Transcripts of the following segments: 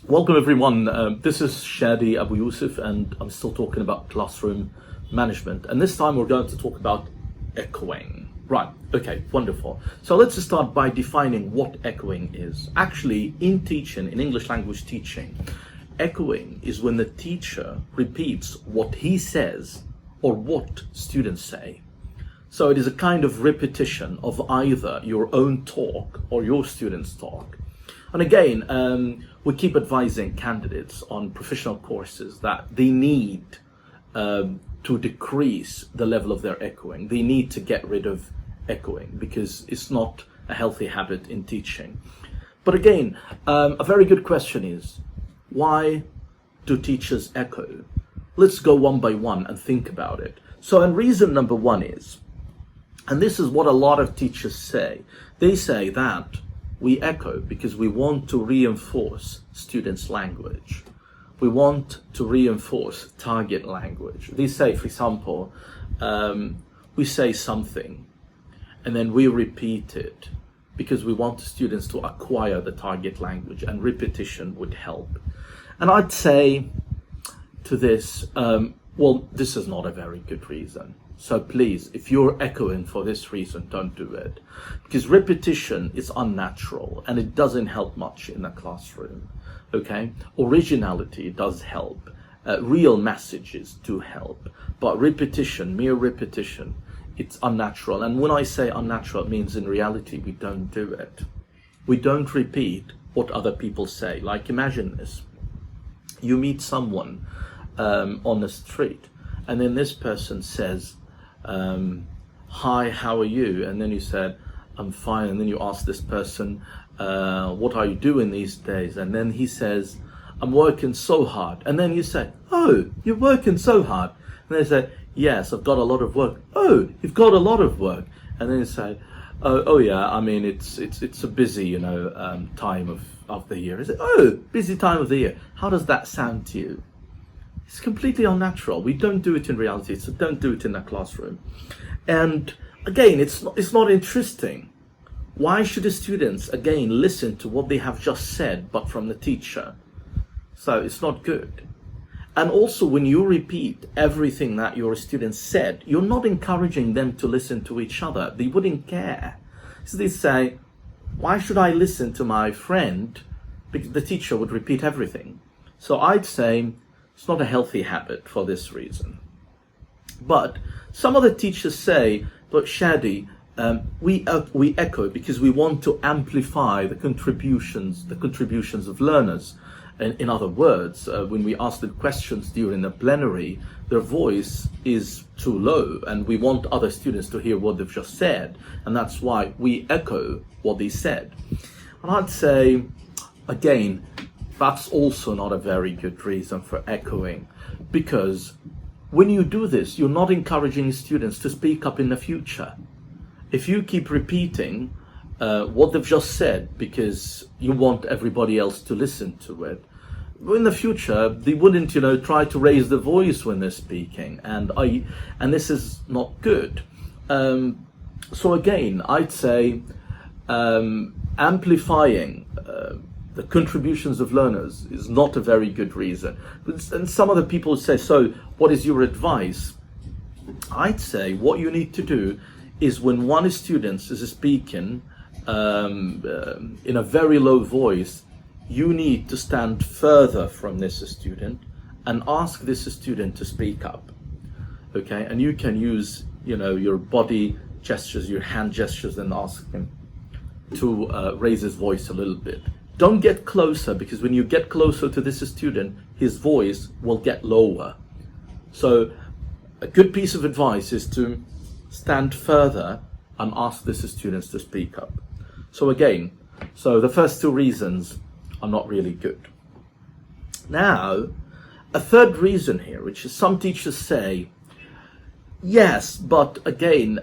Welcome everyone, this is Shadi Abu Yusuf and I'm still talking about classroom management, and this time we're going to talk about echoing. Right, okay, wonderful. So let's start by defining what echoing is. Actually, in teaching, in English language teaching, echoing is when the teacher repeats what he says or what students say. So it is a kind of repetition of either your own talk or your students' talk. And again, we keep advising candidates on professional courses that they need to decrease the level of their echoing. They need to get rid of echoing because it's not a healthy habit in teaching. But again, a very good question is, why do teachers echo? Let's go one by one and think about it. So, and reason number one is, and this is what a lot of teachers say, they say that we echo because we want to reinforce students' language. We want to reinforce target language. They say, for example, we say something and then we repeat it because we want the students to acquire the target language, and repetition would help. And I'd say to this, well, this is not a very good reason. So please, if you're echoing for this reason, don't do it. Because repetition is unnatural and it doesn't help much in the classroom, okay? Originality does help. Real messages do help. But repetition, mere repetition, it's unnatural. And when I say unnatural, it means in reality, we don't do it. We don't repeat what other people say. Like, imagine this. You meet someone on the street and then this person says, hi, how are you? And then you said, I'm fine. And then you ask this person, what are you doing these days? And then he says, I'm working so hard. And then you say, oh, you're working so hard. And they say, yes, I've got a lot of work. Oh, you've got a lot of work. And then you say, oh yeah, I mean, it's a busy, time of the year. Is it? Oh, busy time of the year. How does that sound to you? It's completely unnatural. We don't do it in reality, so don't do it in the classroom. And again, it's not interesting. Why should the students, again, listen to what they have just said, but from the teacher? So it's not good. And also, when you repeat everything that your students said, you're not encouraging them to listen to each other. They wouldn't care. So they say, why should I listen to my friend? Because the teacher would repeat everything. So I'd say, it's not a healthy habit for this reason. But some other teachers say, but Shadi, we echo because we want to amplify the contributions of learners. In other words, when we ask them questions during the plenary, their voice is too low and we want other students to hear what they've just said. And that's why we echo what they said. And I'd say, again, that's also not a very good reason for echoing, because when you do this, you're not encouraging students to speak up in the future. If you keep repeating what they've just said because you want everybody else to listen to it, in the future they wouldn't, try to raise their voice when they're speaking, and this is not good. So again, I'd say amplifying the contributions of learners is not a very good reason. And some other people say, so what is your advice? I'd say what you need to do is when one student is speaking in a very low voice, you need to stand further from this student and ask this student to speak up. Okay, and you can use, your body gestures, your hand gestures, and ask him to raise his voice a little bit. Don't get closer, because when you get closer to this student, his voice will get lower. So a good piece of advice is to stand further and ask this students to speak up. So again, the first two reasons are not really good. Now, a third reason here, which is some teachers say, yes, but again,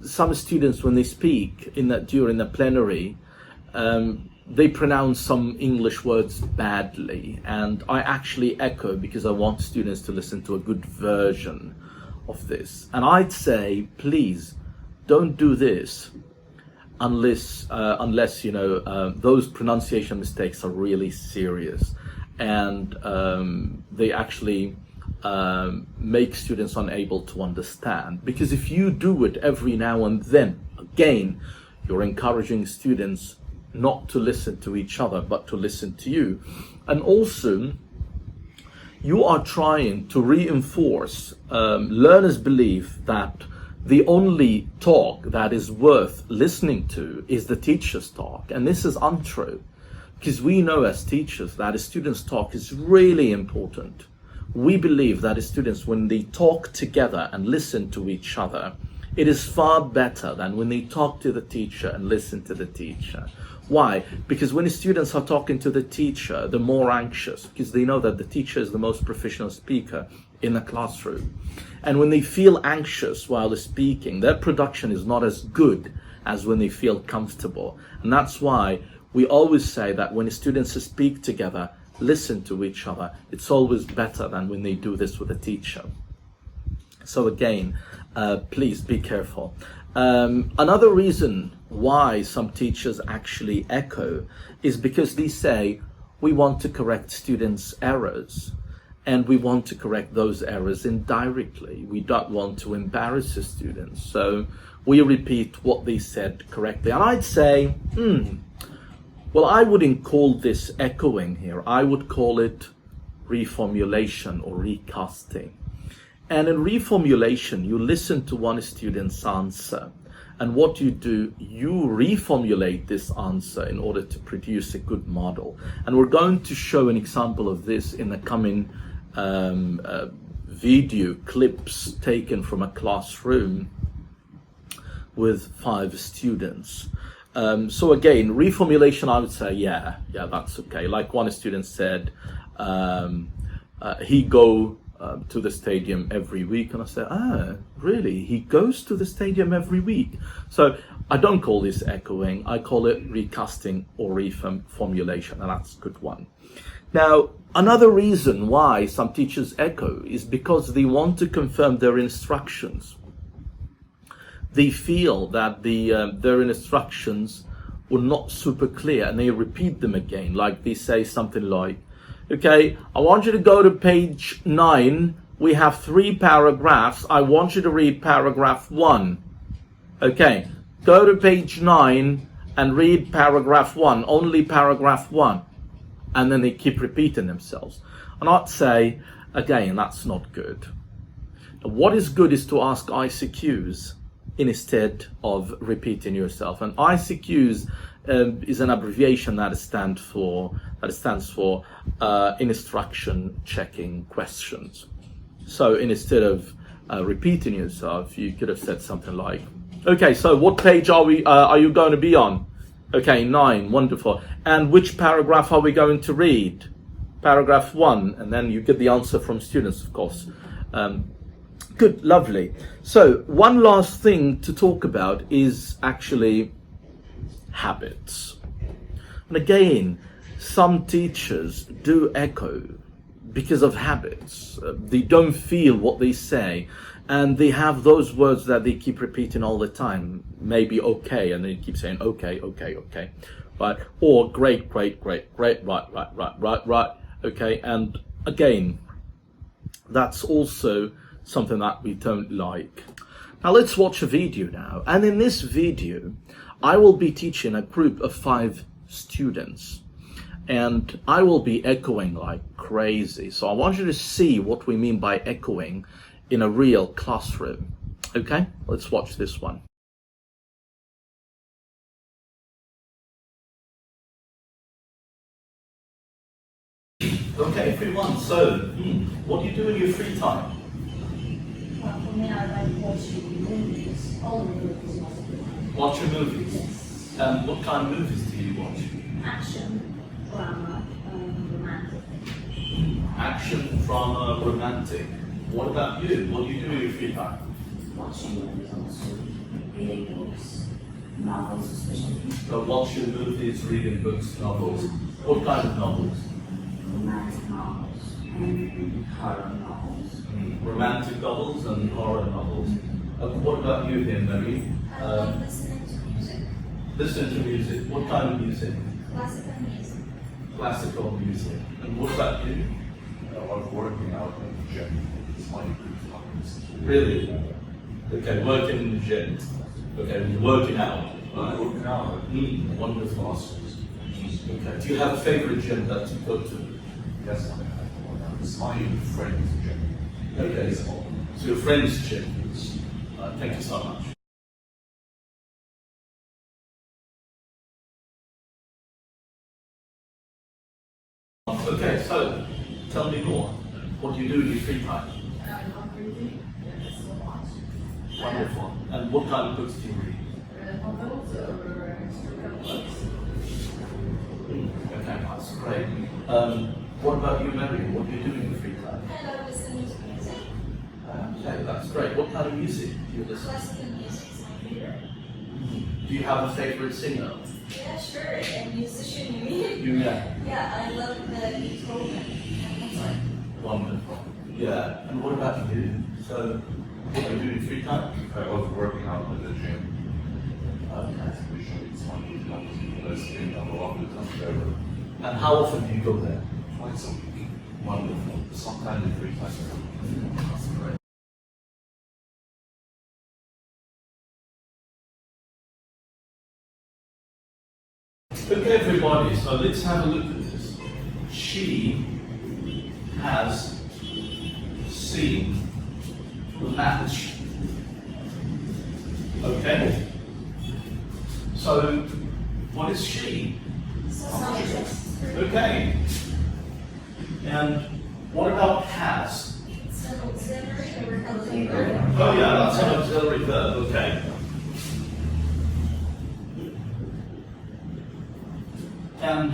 some students, when they speak during the plenary, they pronounce some English words badly, and I actually echo because I want students to listen to a good version of this. And I'd say, please, don't do this. unless those pronunciation mistakes are really serious, and they actually make students unable to understand. Because if you do it every now and then, again, you're encouraging students not to listen to each other, but to listen to you. And also, you are trying to reinforce learners' belief that the only talk that is worth listening to is the teacher's talk. And this is untrue, because we know as teachers that a student's talk is really important. We believe that as students, when they talk together and listen to each other, it is far better than when they talk to the teacher and listen to the teacher. Why? Because when the students are talking to the teacher, they're more anxious, because they know that the teacher is the most professional speaker in the classroom. And when they feel anxious while they're speaking, their production is not as good as when they feel comfortable. And that's why we always say that when the students speak together, listen to each other, it's always better than when they do this with a teacher. So again, please be careful. Another reason why some teachers actually echo is because they say, we want to correct students' errors, and we want to correct those errors indirectly. We don't want to embarrass the students, so we repeat what they said correctly. And I'd say, well, I wouldn't call this echoing here. I would call it reformulation or recasting. And in reformulation, you listen to one student's answer, and what you do, you reformulate this answer in order to produce a good model. And we're going to show an example of this in the coming video clips taken from a classroom with 5 students. So again, reformulation, I would say, yeah, that's okay. Like one student said, he go to the stadium every week, and I said, really? He goes to the stadium every week? So I don't call this echoing, I call it recasting or reformulation, and that's a good one. Now, another reason why some teachers echo is because they want to confirm their instructions. They feel that their instructions were not super clear, and they repeat them again. Like they say something like, okay, I want you to go to page 9. We have 3 paragraphs. I want you to read paragraph 1. Okay, go to page 9 and read paragraph 1, only paragraph 1. And then they keep repeating themselves. And I'd say, again, that's not good. What is good is to ask ICQs instead of repeating yourself. And ICQs is an abbreviation that stands for instruction checking questions. So instead of repeating yourself, you could have said something like, okay, so what page are you going to be on? Okay, 9, wonderful. And which paragraph are we going to read? Paragraph 1, and then you get the answer from students, of course. Good, lovely. So one last thing to talk about is actually habits. And again, some teachers do echo because of habits. They don't feel what they say, and they have those words that they keep repeating all the time. Maybe okay, and they keep saying okay, right? Or great, right. Okay, and again, that's also something that we don't like. Now let's watch a video now. And in this video, I will be teaching a group of 5 students, and I will be echoing like crazy. So I want you to see what we mean by echoing in a real classroom. Okay, let's watch this one. Okay, everyone, so what do you do in your free time? Well, for me, I like watching movies, all the movies. Watching movies? Yes. What kind of movies do you watch? Action, drama, romantic. Action, drama, romantic. What about you? What do you do in your free time? Watching movies also, reading books, novels especially. So watching movies, reading books, novels. What kind of novels? Romantic novels and horror novels. Romantic novels and horror novels. What about you here, Mary? I love listening to music. Listen to music. What kind of music? Classical music. Classical music. And what about you? I was working out in the gym. It's my hobbies. Really? Okay, working in the gym. Okay, working out. Working out. Wonderful. Muscles. Okay. Do you have a favorite gym that you go to? Yes, I have one. It's my friend's gym. Okay. It's all. So your friend's gym. Thank you so much. Okay, so tell me more. What do you do in your free time? I'm reading. So much. Wonderful. And what kind of books do you read? Novels or historical books. Okay, that's great. What about you, Mary? What do you do in your free time? I love listening to music. Okay, that's great. What kind of music do you listen to? Classical music is my favorite. Do you have a favorite singer? Yeah, sure. And musician, you mean? You know. Yeah, I love the Beethoven. That's like, Wonderful. Yeah. And what about you? So, what do you do in free time? I was working out in the gym. Okay. Usually it's my hobbies. I spend a lot of time there. And how often do you go there? Twice a week. Wonderful. Sometimes in free time. That's great. Okay, everybody, so let's have a look at this. She has seen the match. Okay? So, what is she? scientist. Okay. And what about has? It's an auxiliary or helping verb. Oh yeah, that's an auxiliary verb, okay. And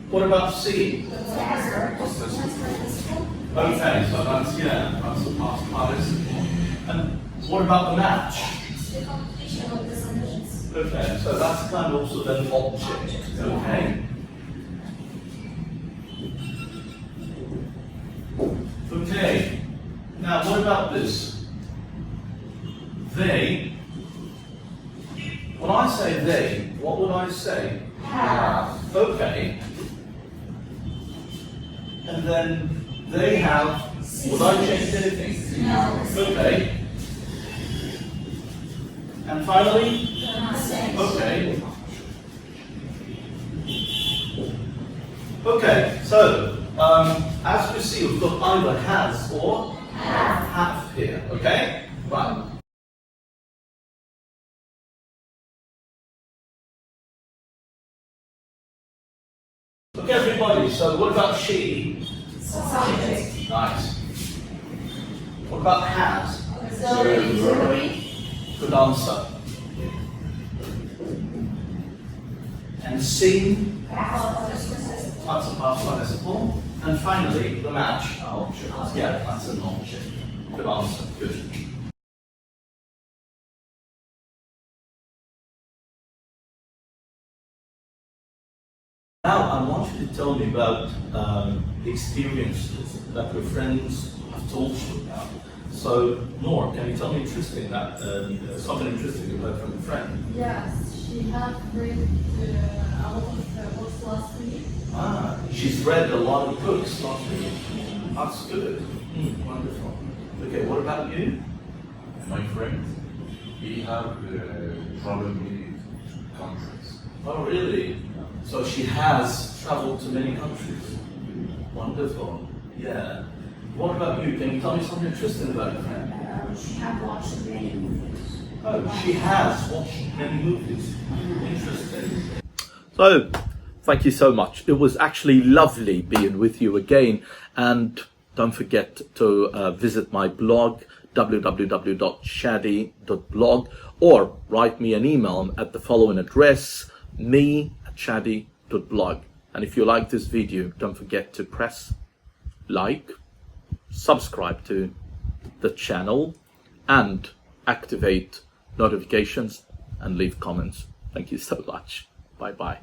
what about seeing? Past participle. Okay, so that's, yeah, that's the past participle. And what about the match? It's the completion of the sentence. Okay, so that's kind of also then object, okay? Okay, now what about this? They, when I say they, what would I say? Have. Okay. And then they have, would I change anything? No. Okay. And finally, Nothing. okay. Okay, so as you see, we've got either has or have here, okay? Right. Okay, everybody, so what about she? Subject. Nice. What about has? Auxiliary. Good answer. And seen? Past participle. That's a past participle. And finally, the match. Object. Yeah, that's an object. Good answer. Good. Now, I want you to tell me about experiences that your friends have told you about. So, Noor, can you tell me something interesting you heard from a friend? Yes, she had read a lot of books last week. Ah, she's read a lot of books last week. That's good. Wonderful. Okay, what about you? My friend, he have traveled many countries. Oh, really? So she has traveled to many countries. Wonderful. Yeah. What about you? Can you tell me something interesting about your friend? She had watched many movies. Oh, she has watched many movies. Interesting. So, thank you so much. It was actually lovely being with you again. And don't forget to visit my blog, www.shadi.blog, or write me an email at the following address, me@shadi.blog. And if you like this video, don't forget to press like, subscribe to the channel, and activate notifications and leave comments. Thank you so much. Bye bye.